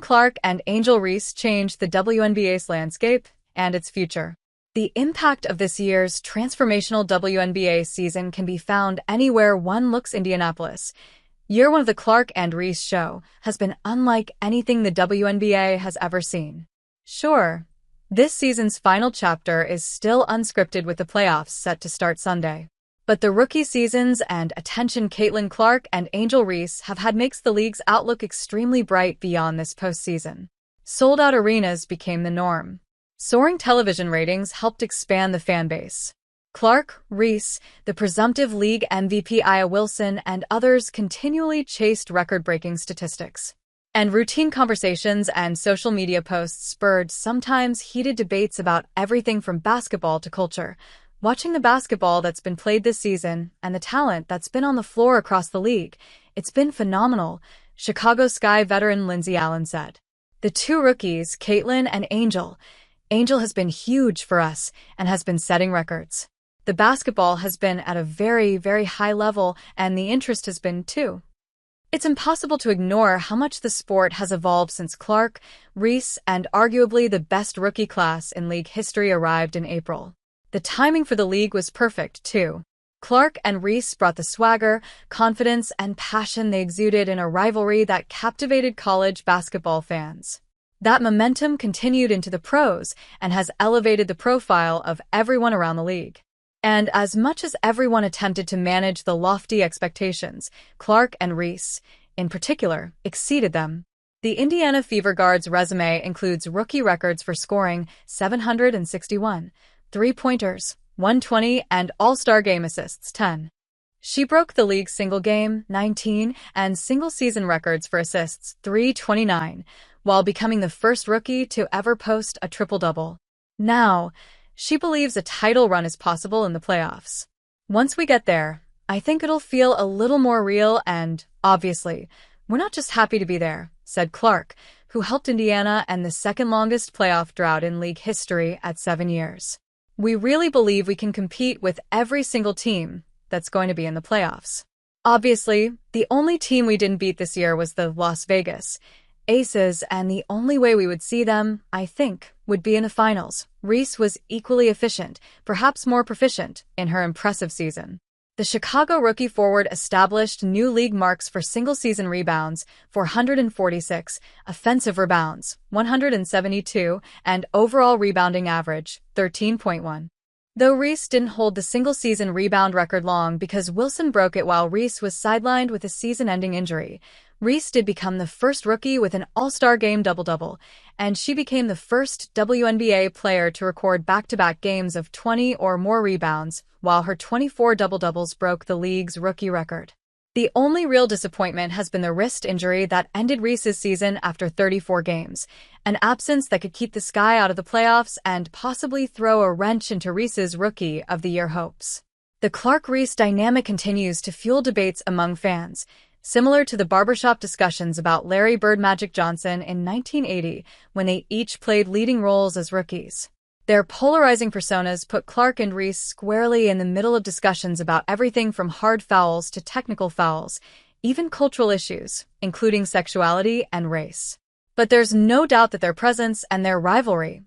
Clark and Angel Reese changed the WNBA's landscape and its future. The impact of this year's transformational WNBA season can be found anywhere one looks. Indianapolis. Year one of the Clark and Reese Show has been unlike anything the WNBA has ever seen. Sure, this season's final chapter is still unscripted with the playoffs set to start Sunday. But the rookie seasons and attention Clark and Angel Reese have had makes the league's outlook extremely bright beyond this postseason. Sold-out arenas became the norm. Soaring television ratings helped expand the fan base. Clark, Reese, the presumptive league MVP Aya Wilson, and others continually chased record-breaking statistics. And routine conversations and social media posts spurred sometimes heated debates about everything from basketball to culture. Watching the basketball that's been played this season and the talent that's been on the floor across the league, it's been phenomenal, Chicago Sky veteran Lindsay Allen said. The two rookies, Caitlin and Angel has been huge for us and has been setting records. The basketball has been at a very, very high level, and the interest has been too. It's impossible to ignore how much the sport has evolved since Clark, Reese, and arguably the best rookie class in league history arrived in April. The timing for the league was perfect, too. Clark and Reese brought the swagger, confidence, and passion they exuded in a rivalry that captivated college basketball fans. That momentum continued into the pros and has elevated the profile of everyone around the league. And as much as everyone attempted to manage the lofty expectations, Clark and Reese, in particular, exceeded them. The Indiana Fever Guard's resume includes rookie records for scoring 761, three-pointers, 120, and All-Star Game assists, 10. She broke the league's single-game, 19, and single-season records for assists, 329, while becoming the first rookie to ever post a triple-double. Now, she believes a title run is possible in the playoffs. Once we get there, I think it'll feel a little more real and, obviously, we're not just happy to be there, said Clark, who helped Indiana end the second-longest playoff drought in league history at 7 years. We really believe we can compete with every single team that's going to be in the playoffs. Obviously, the only team we didn't beat this year was the Las Vegas Aces, and the only way we would see them, I think, would be in the finals. Reese was equally efficient, perhaps more proficient, in her impressive season. The Chicago rookie forward established new league marks for single-season rebounds, 446, offensive rebounds, 172, and overall rebounding average, 13.1. Though Reese didn't hold the single-season rebound record long because Wilson broke it while Reese was sidelined with a season-ending injury, Reese did become the first rookie with an All-Star Game double-double, and she became the first WNBA player to record back-to-back games of 20 or more rebounds, while her 24 double-doubles broke the league's rookie record. The only real disappointment has been the wrist injury that ended Reese's season after 34 games, an absence that could keep the Sky out of the playoffs and possibly throw a wrench into Reese's Rookie of the Year hopes. The Clark-Reese dynamic continues to fuel debates among fans, similar to the barbershop discussions about Larry Bird Magic Johnson in 1980 when they each played leading roles as rookies. Their polarizing personas put Clark and Reese squarely in the middle of discussions about everything from hard fouls to technical fouls, even cultural issues, including sexuality and race. But there's no doubt that their presence and their rivalry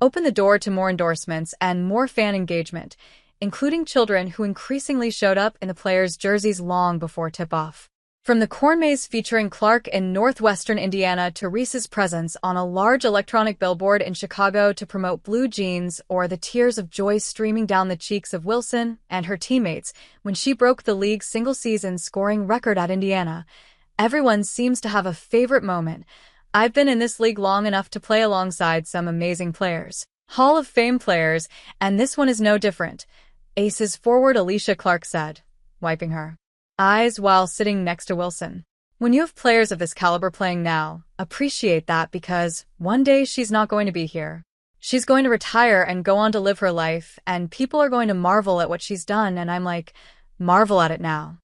opened the door to more endorsements and more fan engagement, including children who increasingly showed up in the players' jerseys long before tip-off. From the corn maze featuring Clark in northwestern Indiana to Reese's presence on a large electronic billboard in Chicago to promote blue jeans, or the tears of joy streaming down the cheeks of Wilson and her teammates when she broke the league's single-season scoring record at Indiana, everyone seems to have a favorite moment. I've been in this league long enough to play alongside some amazing players, Hall of Fame players, and this one is no different, Aces forward Alicia Clark said, wiping her eyes while sitting next to Wilson. When you have players of this caliber playing now, appreciate that because one day she's not going to be here. She's going to retire and go on to live her life, and people are going to marvel at what she's done, and I'm like, marvel at it now.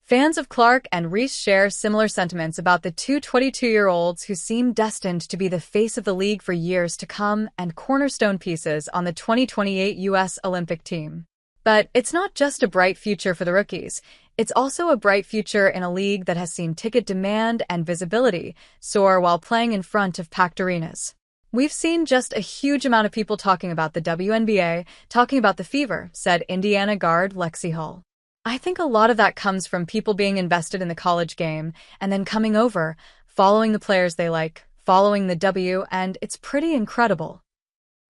Fans of Clark and Reese share similar sentiments about the two 22-year-olds who seem destined to be the face of the league for years to come and cornerstone pieces on the 2028 U.S. Olympic team. But it's not just a bright future for the rookies. It's also a bright future in a league that has seen ticket demand and visibility soar while playing in front of packed arenas. We've seen just a huge amount of people talking about the WNBA, talking about the fever, said Indiana guard Lexi Hull. I think a lot of that comes from people being invested in the college game and then coming over, following the players they like, following the W, and it's pretty incredible.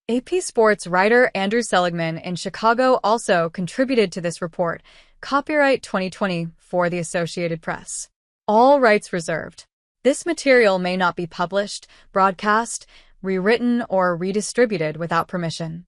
AP Sports writer Andrew Seligman in Chicago also contributed to this report, copyright 2020 for the Associated Press. All rights reserved. This material may not be published, broadcast, rewritten, or redistributed without permission.